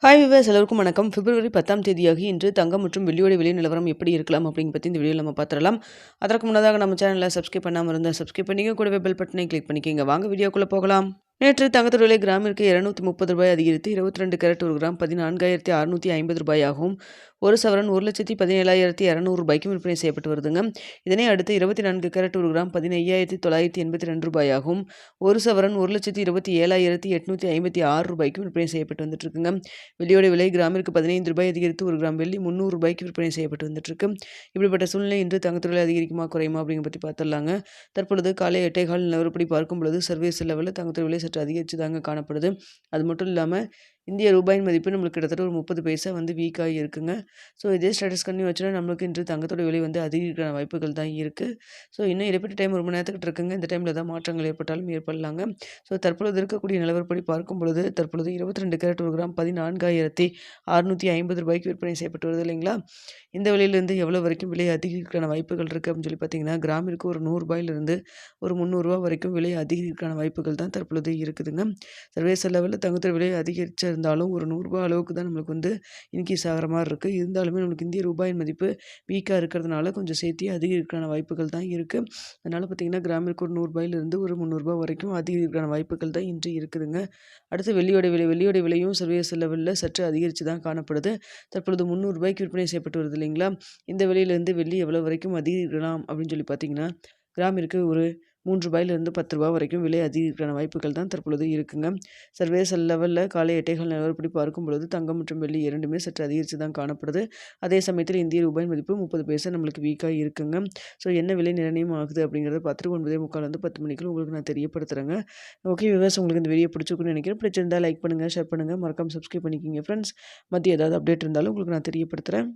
Hi viewers எல்லோருக்கும் வணக்கம். பிப்ரவரி 10ஆம் தேதியாகி இன்று தங்கம் மற்றும் வெள்ளியோட விலை நிலவரம் எப்படி இருக்கலாம் அப்படின்னு பற்றி இந்த வீடியோவில் நம்ம பார்த்துடலாம். அதற்கு முன்னதாக நம்ம சேனலை சப்ஸ்கிரைப் பண்ணாமல் இருந்தால் சப்ஸ்கிரைப் பண்ணிக்க, கூடவே பெல் பட்டனை கிளிக் பண்ணிக்கோங்க. வாங்க வீடியோக்குள்ளே போகலாம். நேற்று தங்கத்தோட விலை கிராமிற்கு ரூ. 230 அதிகரித்து 22 கேரட் ஒரு கிராம் 14,650 ரூபாயாகவும், ஒரு சவரன் 1,17,200 ரூபாய்க்கும் விற்பனை செய்யப்பட்டு வருதுங்க. இதனை அடுத்து 24 கேரட் ஒரு கிராம் 15,982 ரூபாயாகவும், ஒரு சவரன் 1,27,856 ரூபாய்க்கும் விற்பனை செய்யப்பட்டு வந்துட்டு இருக்குங்க. வெள்ளியோட விலை கிராமிற்கு ரூபாய் 15 அதிகரித்து ஒரு கிராம் வெள்ளி 300 ரூபாய்க்கு விற்பனை செய்யப்பட்டு வந்துட்டு இருக்கு. இப்படிப்பட்ட சூழ்நிலை இன்று தங்கத்தோட விலை அதிகரிக்குமா குறையுமா அப்படிங்கிற பற்றி பார்த்துடலாங்க. தற்பொழுது காலை 8:15 நிலவரப்படி பார்க்கும் பொழுது சர்வதேச லெவலில் தங்கத்தோட விலை சற்று அதிகரித்து தாங்க காணப்படுது. அது மட்டும் இல்லாமல் இந்திய ரூபாயின் மதிப்பு நம்மளுக்கு கிட்டத்தட்ட ஒரு 30 பைசா வீக்காகி இருக்குங்க. ஸோ இதே ஸ்டேட்டஸ் கன்டினியூ வச்சுன்னா நம்மளுக்கு இன்று தங்கத்தோட விலை அதிகரிக்கிற வாய்ப்புகள் தான் இருக்குது. ஸோ இன்னும் இடைப்பட்ட டைம் ரொம்ப நேரத்துக்கிட்ட இருக்குங்க. இந்த டைமில் ஏதாவது மாற்றங்கள் ஏற்பட்டாலும் ஏற்படலாங்க. ஸோ தற்பொழுது இருக்கக்கூடிய நிலவரப்படி பார்க்கும் பொழுது தற்பொழுது 22 கேரட் ஒரு கிராம் 14,650 ரூபாய்க்கு விற்பனை செய்யப்பட்டு வருது இல்லைங்களா. இந்த விலையிலேருந்து எவ்வளோ வரைக்கும் விலை அதிகரிக்கான வாய்ப்புகள் இருக்குது அப்படின்னு சொல்லி பார்த்தீங்கன்னா, கிராமிற்கு ஒரு ரூ. 100 ஒரு ரூ. 300 வரைக்கும் விலை அதிகரிக்கான வாய்ப்புகள் தான் தற்பொழுது இருக்குதுங்க. சர்வதேச லெவலில் தங்கத்தோட விலை அதிகரிச்சிருந்தாலும் ஒரு ரூ. 100 அளவுக்கு தான் நம்மளுக்கு இன்க்ரீஸ் ஆகிற மாதிரி இருக்குது. இருந்தாலுமே நம்மளுக்கு இந்திய ரூபாயின் மதிப்பு வீக்காக இருக்கிறதுனால கொஞ்சம் சேர்த்தி அதிகரிக்கான வாய்ப்புகள் தான் இருக்குது. அதனால் பார்த்திங்கன்னா கிராமிற்கு ஒரு ரூ. 100 ஒரு ரூ. 300 வரைக்கும் அதிகரிக்கான வாய்ப்புகள் தான் இன்று இருக்குதுங்க. அடுத்து வெள்ளியோட விலையும் சர்வதேச லெவலில் சற்று அதிகரித்து தான் காணப்படுது. தற்பொழுது ரூ. 300 விற்பனை செய்யப்பட்டு வருது இல்லைங்களா. இந்த விலையிலேருந்து வெள்ளி எவ்வளோ வரைக்கும் அதிகரிக்கலாம் அப்படின்னு சொல்லி பார்த்தீங்கன்னா, கிராமிற்கு ஒரு ரூ. 3லிருந்து ரூ. 10 வரைக்கும் விலை அதிகரிக்கான வாய்ப்புகள் தான் தற்பொழுது இருக்குங்க. சர்வதேச லெவலில் காலை 8:15 நிலவரப்படி பார்க்கும் பொழுது தங்கம் மற்றும் வெள்ளி இரண்டுமே சற்று அதிகரித்து தான் காணப்படுது. அதே சமயத்தில் இந்திய ரூபாய் மதிப்பு 30 பைசா நம்மளுக்கு வீக்காக இருக்குங்க. ஸோ என்ன விலை நிர்ணயம் ஆகுது அப்படிங்கிறத பார்த்துட்டு 9:45 10 மணிக்குள்ள உங்களுக்கு நான் தெரியப்படுத்துகிறேங்க. ஓகே விவர்ஸ், உங்களுக்கு இந்த வீடியோ பிடிச்சிருக்குன்னு நினைக்கிறேன். பிடிச்சிருந்தா லைக் பண்ணுங்கள், ஷேர் பண்ணுங்கள், மறக்காம சப்ஸ்கிரைப் பண்ணிக்கிங்க ஃப்ரெண்ட்ஸ். மதியம் ஏதாவது அப்டேட் இருந்தாலும் உங்களுக்கு நான் தெரியப்படுத்துகிறேன்.